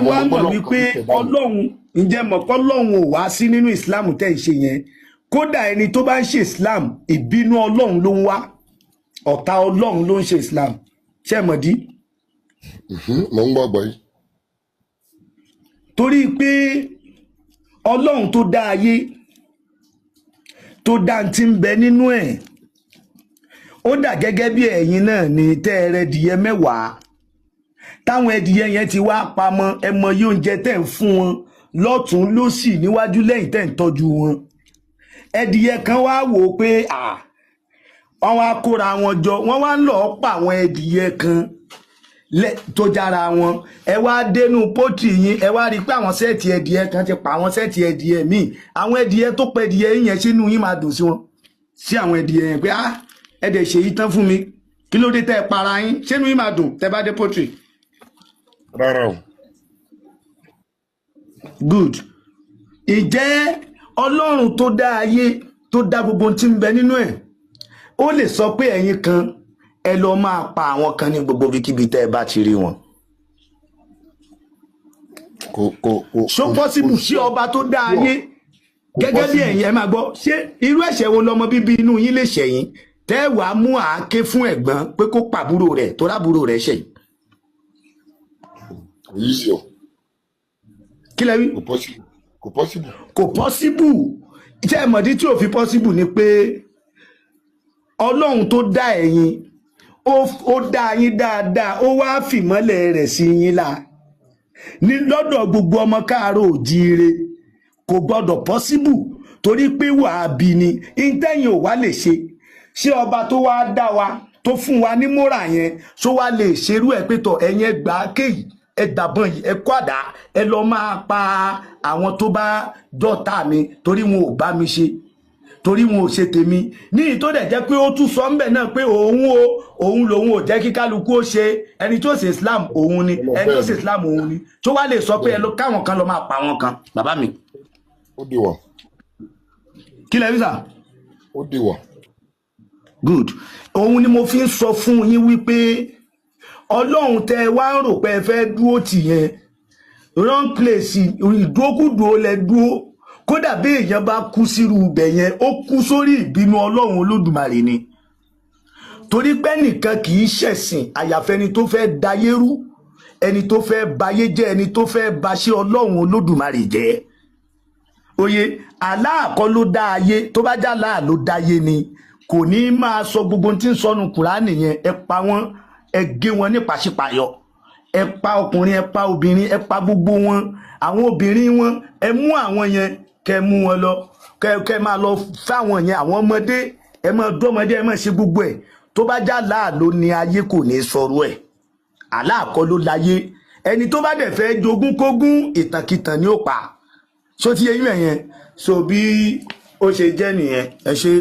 wá mọ̀ wípé Ọlọ́run ǹjẹ́ mọ̀ pé Ọlọ́run ò wá sí nínú Islam tẹ́ ìṣe yẹn kódà ẹni tó bá ń ṣe Islam ìbínú Ọlọ́run ló ń wá ọ̀tá Ọlọ́run ló ń ṣe Islam ṣé mọ̀ dí. mo ń gbàgbọ́ yìí. torí pé Ọlọ́run tó dá ayé tó dá ti ń bẹ nínú ẹ̀ ó dà gẹ́gẹ́ bí ẹ̀yin náà ní tẹ́ ẹdìyẹ mẹ́wàá táwọn ẹdìyẹ yẹn ti wá pamọ́ ẹ mọ yóò oúnjẹ tẹ́ ń fún wọn lọ́tún lósì níwájú lẹ́yìn tẹ́ ń tọ́jú wọn ẹdìyẹ kan wá wò ó pé wọ́n wá kóra wọn jọ wọ́n wá ń lọ pa àwọn ẹdìyẹ kan tó jára wọn ẹ wá dénú pọ́tì yín ẹ wá rí i pé àwọn sẹ́ẹ̀tì ẹdìyẹ kan ti pa àwọn sẹ́ẹ̀tì ẹdìyẹ míì àwọn ẹdìyẹ tó pẹ́ ẹdìyẹ yẹn sínú yín máa dùn sí wọn sí àwọn ẹdìyẹ yẹn pé ẹ dẹ̀ ṣe yí tán fún mi kí ló dé tẹ́ ẹ para yín sínú yín máa dùn tẹ́ bá dé pọ́tì. rárá o. good ìjẹ́ Ọlọ́run tó dá ayé tó dá gbogbo tí ń bẹ nínú ẹ̀ ó lè sọ pé ẹ̀yin kan ẹ lọ máa pa àwọn kan ní gbogbo ibikíbi tẹ́ ẹ bá ti rí wọn. ṣó pọ́sibù sí ọba tó dá ayé gẹ́gẹ́ bí ẹ̀yin ẹ máa gbọ́ ṣé irú ẹ̀ṣẹ̀ wo lọmọ bíbí inú yín lè ṣẹ̀yìn tẹ́ ẹ wàá mú àáké fún ẹ̀gbọ́n pé kó pàbúrò rẹ̀ tó rábúrò rẹ̀ ṣẹ̀yìn. Easy o. Kí lẹ wí? Kò possible. Kò possible. Iṣẹ́ ìmọ̀dí tí ò fi possible ni pé Ọlọ́run tó dá ẹ̀yin ó dá yín dáadáa ó wá fìmọ́lẹ̀ rẹ̀ sí yín la ní lọ́dọ̀ gbogbo ọmọ káàárọ̀ òjíire kò gbọ́dọ̀ possible torí pé wàá bí ni ìtẹ́yìn ò wá lè ṣe ọba tó wá dá wa tó fún wa ní mọ́ra yẹn ṣó wá lè ṣerú ẹ̀ pé tọ̀ ẹ̀yin ẹgbàá kéyìí ẹ gbàbọn yìí ẹ kó àdá ẹ lọ máa pa àwọn tó bá dọ̀tá mi torí wọn ò bá mi ṣe torí wọn ò ṣe tèmi ní ìtò dẹ̀ jẹ́ pé ó tún sọ ńbẹ̀ náà pé òun lòun ò jẹ́ kí kálukú ó ṣe ẹni tó ṣe Islam òun ni ẹni tó ṣe Islam òun ni tó wá lè sọ pé ẹ lọ káwọn kan lọ máa pa wọn kan bàbá mi. ó dìwọ̀. kí lẹ rí sà. ó dìwọ̀. good òun ni mo fi ń sọ fún yín wípé Ọlọ́run tẹ́ wá ń rò pé ẹ fẹ́ dúró tì yẹn wrong place ìdúrókùdúró lẹ dúró kódà bí èèyàn bá kú sírú ibẹ̀ yẹn ó kú sórí ìbínú Ọlọ́run Olódùmarè ni torí pé nìkan kì í ṣẹ̀sìn àyàfẹ́ ẹni tó fẹ́ dayé rú ẹni tó fẹ́ bayé jẹ́ ẹni tó fẹ́ baṣẹ́ Ọlọ́run Olódùmarè jẹ́ oyè aláàkọ́ ló dá ayé tó bá já láà ló dáyé ni kò ní máa sọ gbogbo tí ń sọnù Kùránì yẹn ẹ pa wọ́n ẹ gé wọn ní pàṣípàyọ ẹ pa ọkùnrin ẹ pa obìnrin ẹ pa gbogbo wọn àwọn obìnrin wọn ẹ mú àwọn yẹn kẹ mú wọn lọ kẹ máa lọ fáwọn yẹn àwọn ọmọdé ẹ máa dọmọdé ẹ máa ṣe gbogbo ẹ tó bá já láàló ni ayé kò ní sọ̀rọ̀ ẹ aláàkọ́ ló láyé ẹni tó bá dẹ̀ fẹ́ jogún kógún ìtànkìtàn ni ó pa ṣó ti yẹ yín yẹn so bí ó ṣe jẹ́ nìyẹn ẹ ṣe.